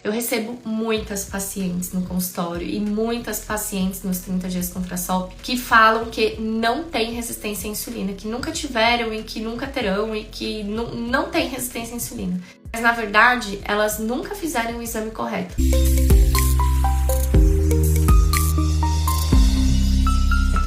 Eu recebo muitas pacientes no consultório e muitas pacientes nos 30 dias contra a SOP que falam que não tem resistência à insulina, que nunca tiveram e que nunca terão e que não tem resistência à insulina. Mas na verdade, elas nunca fizeram o exame correto.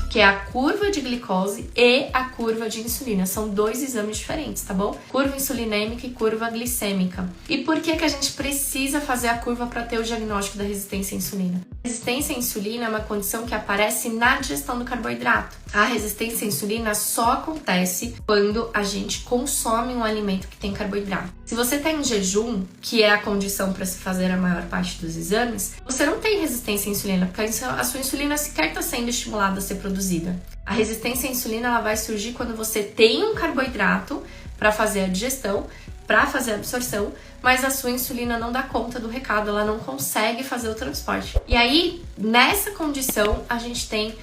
Que é a curva de glicose e a curva de insulina. São dois exames diferentes, tá bom? Curva insulinêmica e curva glicêmica. E por que a gente precisa fazer a curva para ter o diagnóstico da resistência à insulina? A resistência à insulina é uma condição que aparece na digestão do carboidrato. A resistência à insulina só acontece quando a gente consome um alimento que tem carboidrato. Se você está em jejum, que é a condição para se fazer a maior parte dos exames, você não tem resistência à insulina, porque a sua insulina sequer está sendo estimulada a ser produzida. A resistência à insulina ela vai surgir quando você tem um carboidrato para fazer a digestão, para fazer a absorção, mas a sua insulina não dá conta do recado, ela não consegue fazer o transporte. E aí, nessa condição, a gente tem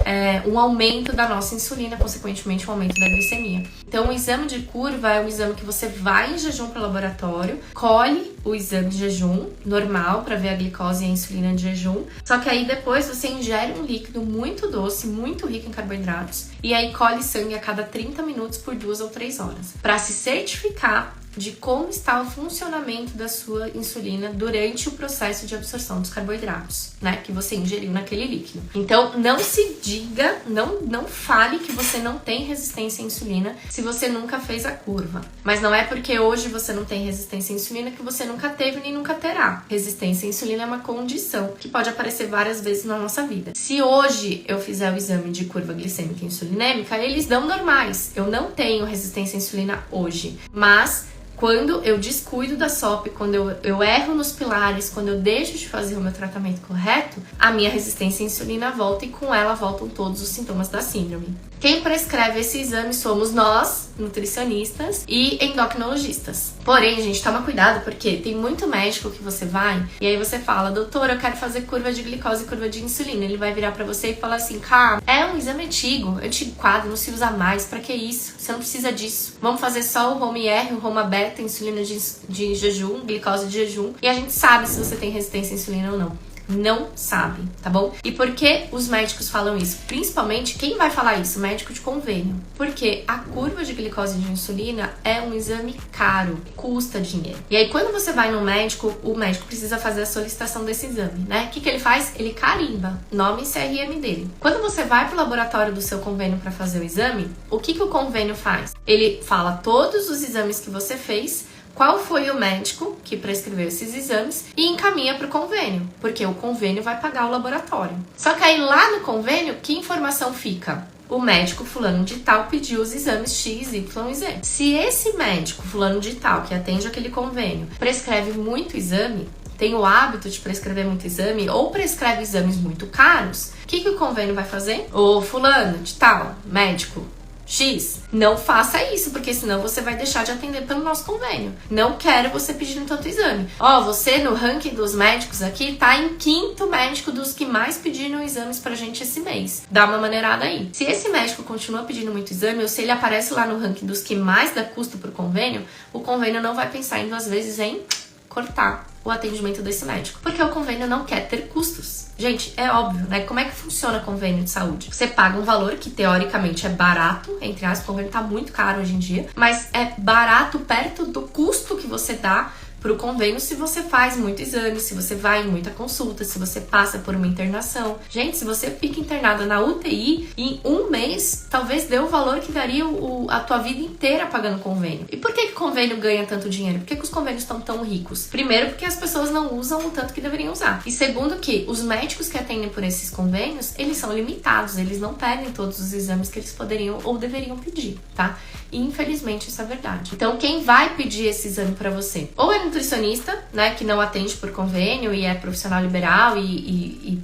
um aumento da nossa insulina, consequentemente um aumento da glicemia. Então, o exame de curva é um exame que você vai em jejum para o laboratório, colhe o exame de jejum normal para ver a glicose e a insulina de jejum, só que aí depois você ingere um líquido muito doce, muito rico em carboidratos, e aí colhe sangue a cada 30 minutos por 2 ou 3 horas, para se certificar de como está o funcionamento da sua insulina durante o processo de absorção dos carboidratos, né, que você ingeriu naquele líquido. Então, não se diga, não fale que você não tem resistência à insulina se você nunca fez a curva. Mas não é porque hoje você não tem resistência à insulina que você nunca teve nem nunca terá. Resistência à insulina é uma condição que pode aparecer várias vezes na nossa vida. Se hoje eu fizer o exame de curva glicêmica e insulinêmica, eles dão normais. Eu não tenho resistência à insulina hoje, mas quando eu descuido da SOP, quando eu erro nos pilares, quando eu deixo de fazer o meu tratamento correto, a minha resistência à insulina volta e com ela voltam todos os sintomas da síndrome. Quem prescreve esse exame somos nós, nutricionistas e endocrinologistas. Porém, gente, toma cuidado porque tem muito médico que você vai e aí você fala, doutor, eu quero fazer curva de glicose e curva de insulina. Ele vai virar pra você e falar assim, cara, é um exame antigo quadro, não se usa mais, pra que isso? Você não precisa disso. Vamos fazer só o HOMA-IR, o HOMA-beta, insulina de jejum, glicose de jejum, e a gente sabe se você tem resistência à insulina ou não. Não sabe, tá bom? E por que os médicos falam isso? Principalmente, quem vai falar isso? Médico de convênio. Porque a curva de glicose de insulina é um exame caro, custa dinheiro. E aí, quando você vai no médico, o médico precisa fazer a solicitação desse exame, né? O que ele faz? Ele carimba nome e CRM dele. Quando você vai pro laboratório do seu convênio para fazer o exame, o que o convênio faz? Ele fala todos os exames que você fez, qual foi o médico que prescreveu esses exames e encaminha para o convênio, porque o convênio vai pagar o laboratório. Só que aí lá no convênio, que informação fica? O médico fulano de tal pediu os exames X, Y e Z. Se esse médico fulano de tal, que atende aquele convênio, prescreve muito exame, tem o hábito de prescrever muito exame ou prescreve exames muito caros, o que o convênio vai fazer? Ô fulano de tal, médico X, não faça isso, porque senão você vai deixar de atender pelo nosso convênio. Não quero você pedindo tanto exame. Você no ranking dos médicos aqui tá em 5º médico dos que mais pediram exames pra gente esse mês. Dá uma maneirada aí. Se esse médico continua pedindo muito exame, ou se ele aparece lá no ranking dos que mais dá custo pro convênio, o convênio não vai pensar em 2 vezes em cortar o atendimento desse médico, porque o convênio não quer ter custos. Gente, é óbvio, né? Como é que funciona convênio de saúde? Você paga um valor que teoricamente é barato, entre aspas, o convênio tá muito caro hoje em dia, mas é barato perto do custo que você dá pro convênio se você faz muito exame, se você vai em muita consulta, se você passa por uma internação. Gente, se você fica internada na UTI, em 1 mês, talvez dê o valor que daria a tua vida inteira pagando convênio. E por que o convênio ganha tanto dinheiro? Por que os convênios estão tão ricos? Primeiro, porque as pessoas não usam o tanto que deveriam usar. E segundo, que os médicos que atendem por esses convênios, eles são limitados, eles não pedem todos os exames que eles poderiam ou deveriam pedir, tá? E infelizmente isso é verdade. Então, quem vai pedir esse exame pra você? Ou é nutricionista, né, que não atende por convênio e é profissional liberal e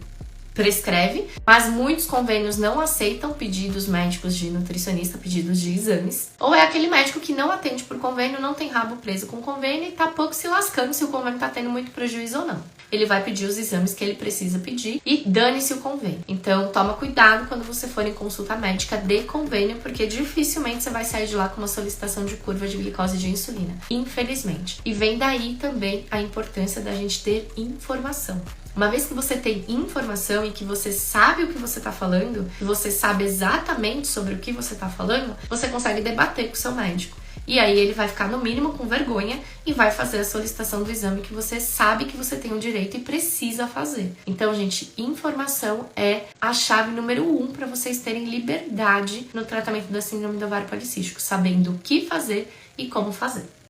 prescreve, mas muitos convênios não aceitam pedidos médicos de nutricionista, pedidos de exames. Ou é aquele médico que não atende por convênio, não tem rabo preso com convênio e tá pouco se lascando se o convênio tá tendo muito prejuízo ou não. Ele vai pedir os exames que ele precisa pedir e dane-se o convênio. Então, toma cuidado quando você for em consulta médica de convênio, porque dificilmente você vai sair de lá com uma solicitação de curva de glicose de insulina, infelizmente. E vem daí também a importância da gente ter informação. Uma vez que você tem informação e que você sabe o que você está falando, e você sabe exatamente sobre o que você está falando, você consegue debater com o seu médico. E aí ele vai ficar no mínimo com vergonha e vai fazer a solicitação do exame que você sabe que você tem o direito e precisa fazer. Então, gente, informação é a chave número 1 para vocês terem liberdade no tratamento da síndrome do ovário policístico, sabendo o que fazer e como fazer.